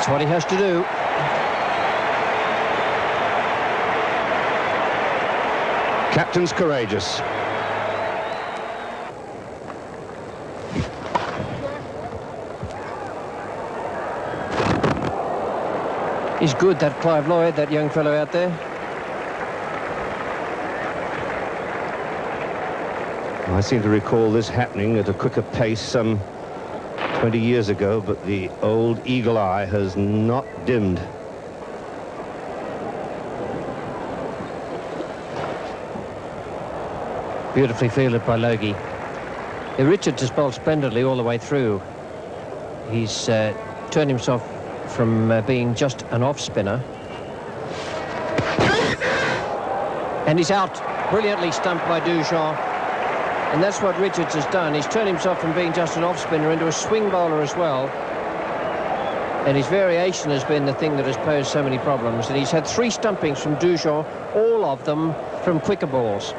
That's what he has to do. Captain's courageous. He's good, that Clive Lloyd, that young fellow out there. I seem to recall this happening at a quicker pace some 20 years ago, but the old eagle eye has not dimmed. Beautifully fielded by Logie. Richards has bowled splendidly all the way through. He's turned himself from being just an off-spinner. And he's out. Brilliantly stumped by Dujon. And that's what Richards has done. He's turned himself from being just an off-spinner into a swing bowler as well. And his variation has been the thing that has posed so many problems. And he's had 3 stumpings from Dujon, all of them from quicker balls.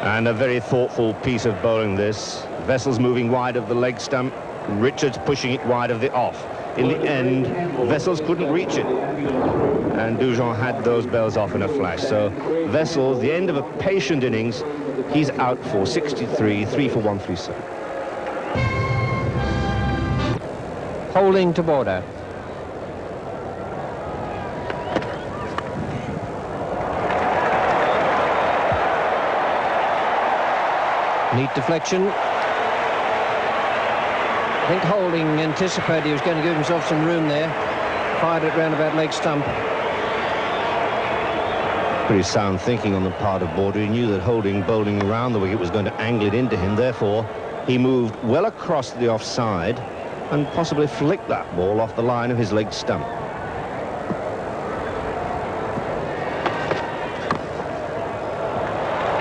And a very thoughtful piece of bowling this. Vessels moving wide of the leg stump, Richards pushing it wide of the off. In the end, Vessels couldn't reach it. And Dujon had those bells off in a flash. So Vessels, the end of a patient innings, he's out for 63, 3 for 137. Holding to border. Neat deflection. I think Holding anticipated he was going to give himself some room there. Fired it round about leg stump. Pretty sound thinking on the part of Border. He knew that Holding bowling around the wicket was going to angle it into him. Therefore, he moved well across the offside and possibly flicked that ball off the line of his leg stump.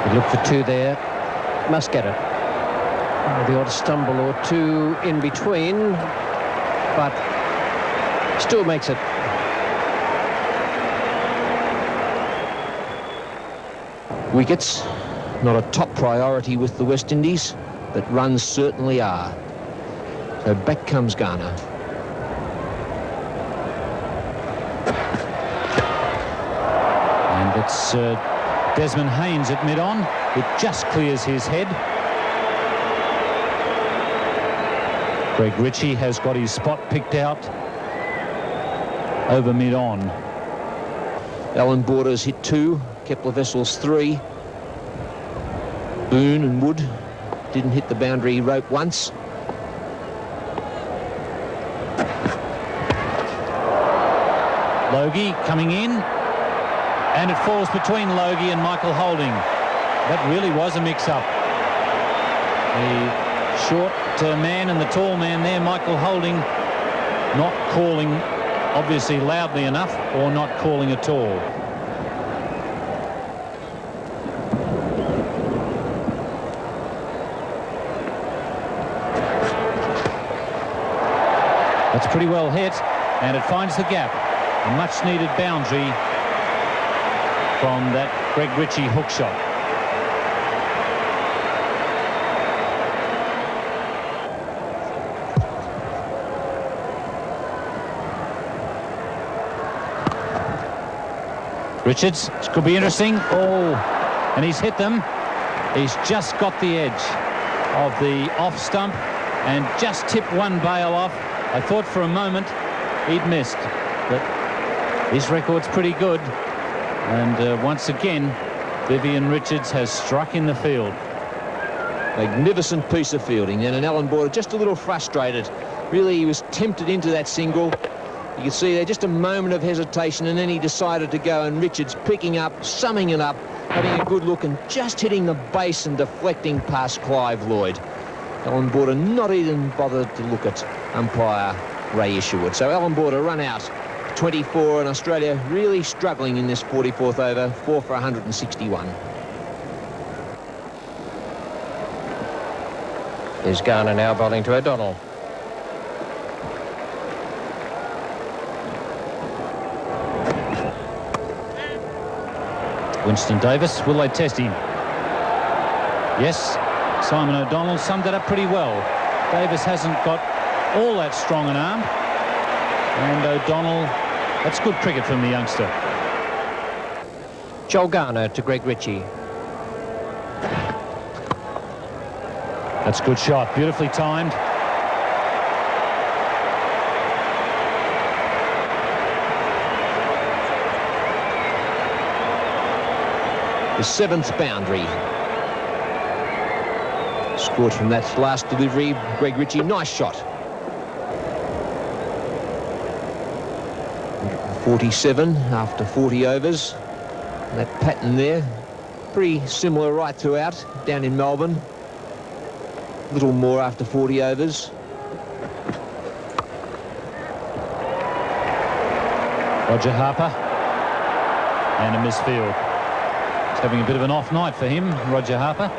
He looked for 2 there. Must get it. The odd stumble or 2 in between, but still makes it. Wickets, not a top priority with the West Indies, but runs certainly are. So back comes Garner. And it's Desmond Haynes at mid-on. It just clears his head. Greg Ritchie has got his spot picked out over mid-on. Alan Border's hit 2, Kepler Vessels 3. Boone and Wood didn't hit the boundary rope once. Logie coming in, and it falls between Logie and Michael Holding. That really was a mix-up. The short man and the tall man there, Michael Holding, not calling obviously loudly enough or not calling at all. That's pretty well hit, and it finds the gap. A much-needed boundary from that Greg Ritchie hook shot. Richards, this could be interesting. Oh, and he's hit them. He's just got the edge of the off stump and just tipped one bail off. I thought for a moment he'd missed, but his record's pretty good. And once again, Vivian Richards has struck in the field. Magnificent piece of fielding. And Alan Border just a little frustrated. Really, he was tempted into that single. You can see there just a moment of hesitation, and then he decided to go, and Richards picking up, summing it up, having a good look and just hitting the base and deflecting past Clive Lloyd. Alan Border not even bothered to look at umpire Ray Isherwood. So Alan Border run out 24, and Australia really struggling in this 44th over, 4 for 161. Here's Garner now bowling to O'Donnell. Winston Davis, will they test him? Yes, Simon O'Donnell summed it up pretty well. Davis hasn't got all that strong an arm, And O'Donnell, that's good cricket from the youngster. Joel Garner to Greg Ritchie. That's a good shot, beautifully timed. The 7th boundary. Scored from that last delivery. Greg Ritchie, nice shot. 47 after 40 overs. That pattern there, pretty similar right throughout down in Melbourne. A little more after 40 overs. Roger Harper. And a misfield. It's having a bit of an off night for him, Roger Harper.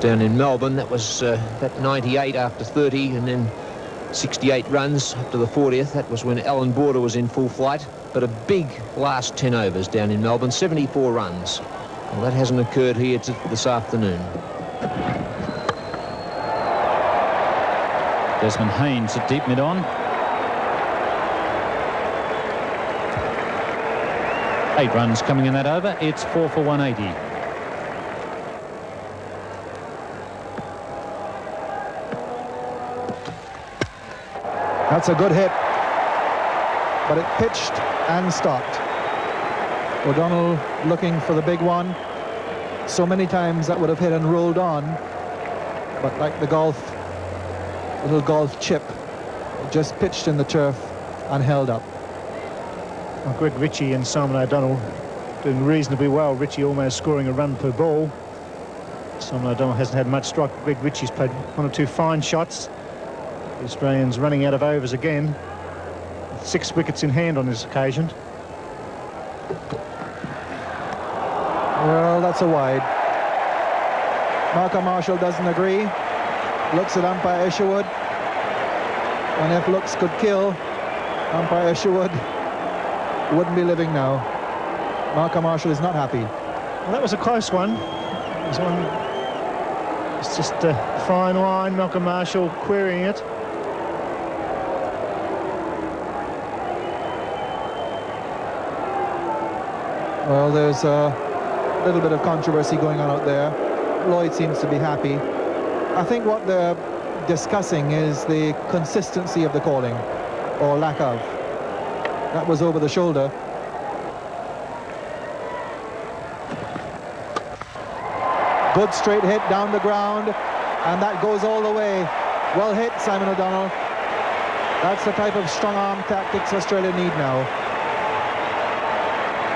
Down in Melbourne, that was that 98 after 30 and then 68 runs up to the 40th. That was when Alan Border was in full flight. But a big last 10 overs down in Melbourne, 74 runs. Well, that hasn't occurred here this afternoon. Desmond Haynes at deep mid-on. 8 runs coming in that over. It's 4 for 180. That's a good hit, but it pitched and stopped. O'Donnell looking for the big one. So many times that would have hit and rolled on, but like the little golf chip, it just pitched in the turf and held up. Well, Greg Ritchie and Simon O'Donnell doing reasonably well. Ritchie almost scoring a run per ball. Simon O'Donnell hasn't had much strike. Greg Ritchie's played 1 or 2 fine shots. The Australians running out of overs again. 6 wickets in hand on this occasion. Well, that's a wide. Malcolm Marshall doesn't agree. Looks at umpire Isherwood. And if looks could kill, umpire Isherwood wouldn't be living now. Malcolm Marshall is not happy. Well, that was a close one. This one, it's just a fine line. Malcolm Marshall querying it. Well, there's a little bit of controversy going on out there. Lloyd seems to be happy. I think what they're discussing is the consistency of the calling, or lack of. That was over the shoulder. Good straight hit down the ground, and that goes all the way. Well hit, Simon O'Donnell. That's the type of strong arm tactics Australia need now.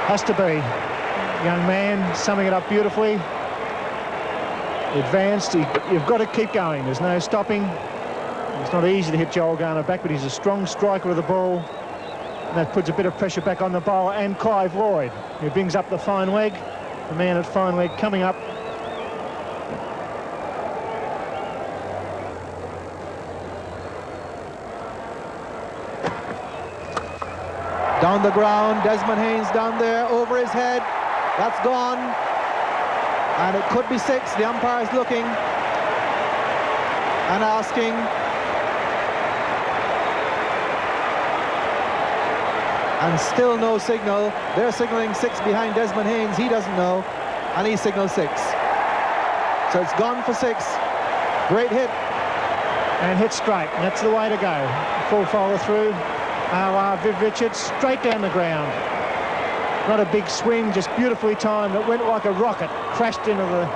Has to be. Young man summing it up beautifully. Advanced. You've got to keep going. There's no stopping. It's not easy to hit Joel Garner back, but he's a strong striker of the ball. And that puts a bit of pressure back on the bowler and Clive Lloyd, who brings up the fine leg. The man at fine leg coming up. Down the ground, Desmond Haynes down there, over his head. That's gone. And it could be 6. The umpire's looking and asking. And still no signal. They're signaling 6 behind Desmond Haynes. He doesn't know. And he signals 6. So it's gone for 6. Great hit. And hit straight. And that's the way to go. Full follow through. Viv Richards straight down the ground. Not a big swing, just beautifully timed. It went like a rocket, crashed into the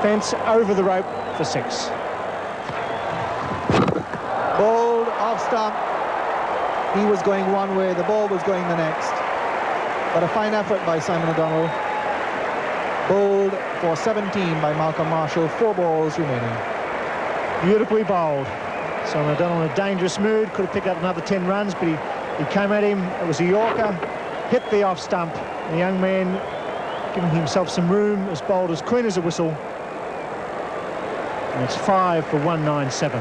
fence, over the rope for 6. Bowled off stump. He was going one way, the ball was going the next. But a fine effort by Simon O'Donnell. Bowled for 17 by Malcolm Marshall. 4 balls remaining. Beautifully bowled. Simon O'Donnell in a dangerous mood, could have picked up another 10 runs, but he came at him. It was a Yorker, hit the off stump. The young man giving himself some room, as bowled as clean as a whistle. And it's 5 for 197.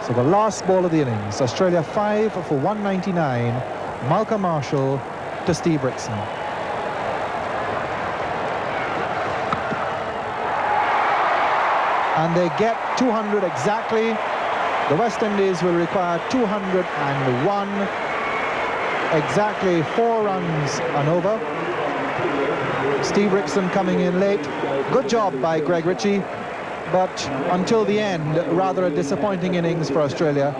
So the last ball of the innings, Australia 5 for 199. Malcolm Marshall to Steve Rickson. and they get 200 exactly. The West Indies will require 201, exactly 4 runs and over. Steve Rickson coming in late. Good job by Greg Ritchie, but until the end, rather a disappointing innings for Australia.